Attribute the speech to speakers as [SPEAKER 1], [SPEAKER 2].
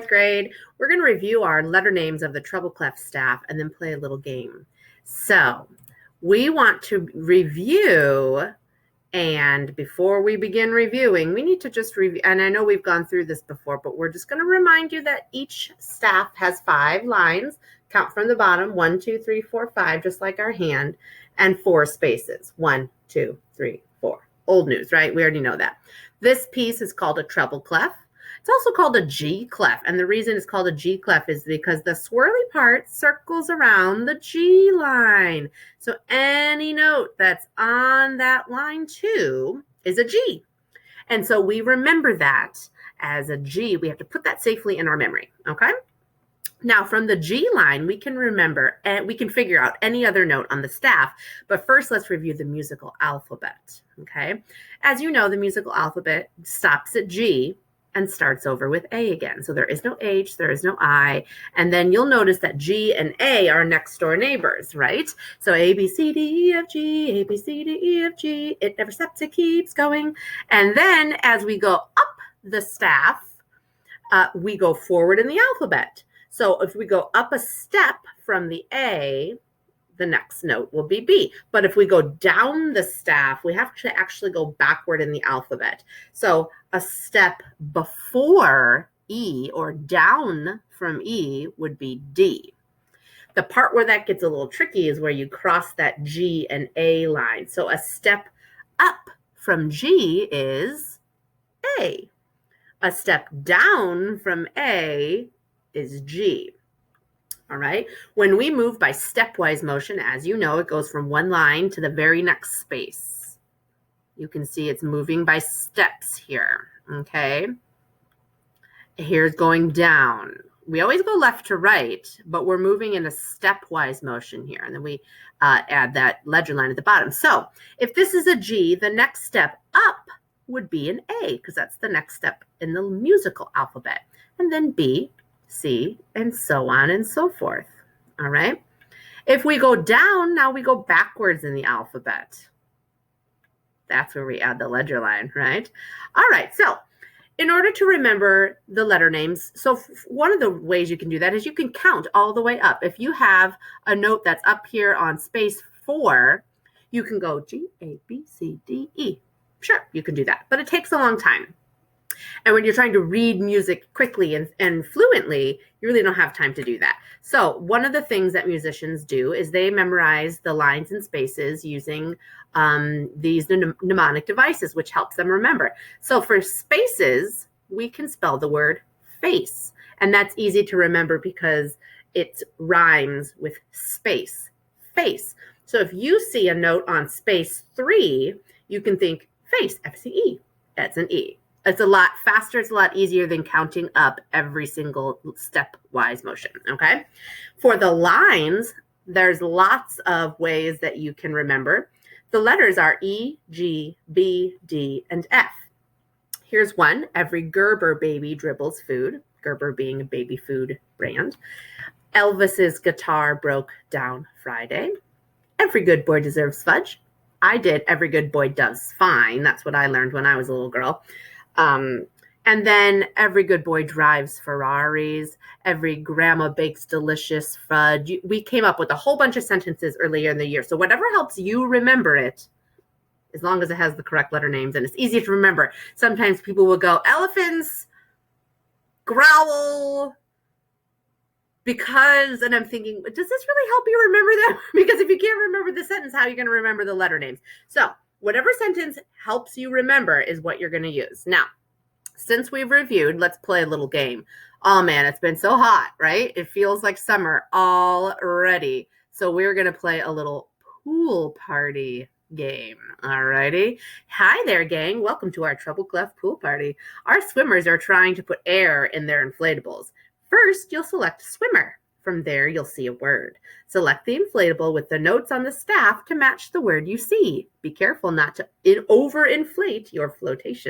[SPEAKER 1] fourth grade. We're going to review our letter names of the treble clef staff and then play a little game. So we want to review, and before we begin reviewing, we need to just review, and I know we've gone through this before, but we're just going to remind you that each staff has 5 lines. Count from the bottom, 1, 2, 3, 4, 5, just like our hand, and 4 spaces, 1, 2, 3, 4. Old news, right? We already know that. This piece is called a treble clef. It's also called a G clef, and the reason it's called a G clef is because the swirly part circles around the G line. So any note that's on that line too is a G. And so we remember that as a G. We have to put that safely in our memory, okay? Now, from the G line, we can remember and we can figure out any other note on the staff. But first, let's review the musical alphabet, okay? As you know, the musical alphabet stops at G and starts over with A again. So there is no H, there is no I. And then you'll notice that G and A are next door neighbors, right? So A, B, C, D, E, F, G, A, B, C, D, E, F, G. It never stops, it keeps going. And then as we go up the staff, we go forward in the alphabet. So if we go up a step from the A, the next note will be B. But if we go down the staff, we have to actually go backward in the alphabet. So a step before E or down from E would be D. The part where that gets a little tricky is where you cross that G and A line. So a step up from G is A. A step down from A is G. All right. When we move by stepwise motion, as you know, it goes from one line to the very next space. You can see it's moving by steps here. Okay. Here's going down. We always go left to right, but we're moving in a stepwise motion here. And then we add that ledger line at the bottom. So if this is a G, the next step up would be an A, because that's the next step in the musical alphabet. And then B, C, and so on and so forth. All right. If we go down, now we go backwards in the alphabet. That's where we add the ledger line, right? All right. So in order to remember the letter names, so one of the ways you can do that is you can count all the way up. If you have a note that's up here on space 4, you can go G, A, B, C, D, E. Sure, you can do that, but it takes a long time. And when you're trying to read music quickly and fluently, you really don't have time to do that. So one of the things that musicians do is they memorize the lines and spaces using these mnemonic devices, which helps them remember. So for spaces, we can spell the word face. And that's easy to remember because it rhymes with space, face. So if you see a note on space 3, you can think face, F-C-E. That's an E. It's a lot faster. It's a lot easier than counting up every single stepwise motion, okay? For the lines, there's lots of ways that you can remember. The letters are E, G, B, D, and F. Here's one. Every Gerber baby dribbles food. Gerber being a baby food brand. Elvis's guitar broke down Friday. Every good boy deserves fudge. I did. Every good boy does fine. That's what I learned when I was a little girl. And then every good boy drives Ferraris. Every grandma bakes delicious fudge. We came up with a whole bunch of sentences earlier in the year. So whatever helps you remember it, as long as it has the correct letter names and it's easy to remember. Sometimes people will go, elephants growl because, and I'm thinking, does this really help you remember them? Because if you can't remember the sentence, how are you going to remember the letter names? So whatever sentence helps you remember is what you're going to use. Now, since we've reviewed, let's play a little game. Oh man, it's been so hot, right? It feels like summer already. So we're going to play a little pool party game. All righty. Hi there, gang. Welcome to our treble clef pool party. Our swimmers are trying to put air in their inflatables. First, you'll select swimmer. From there, you'll see a word. Select the inflatable with the notes on the staff to match the word you see. Be careful not to overinflate your flotation.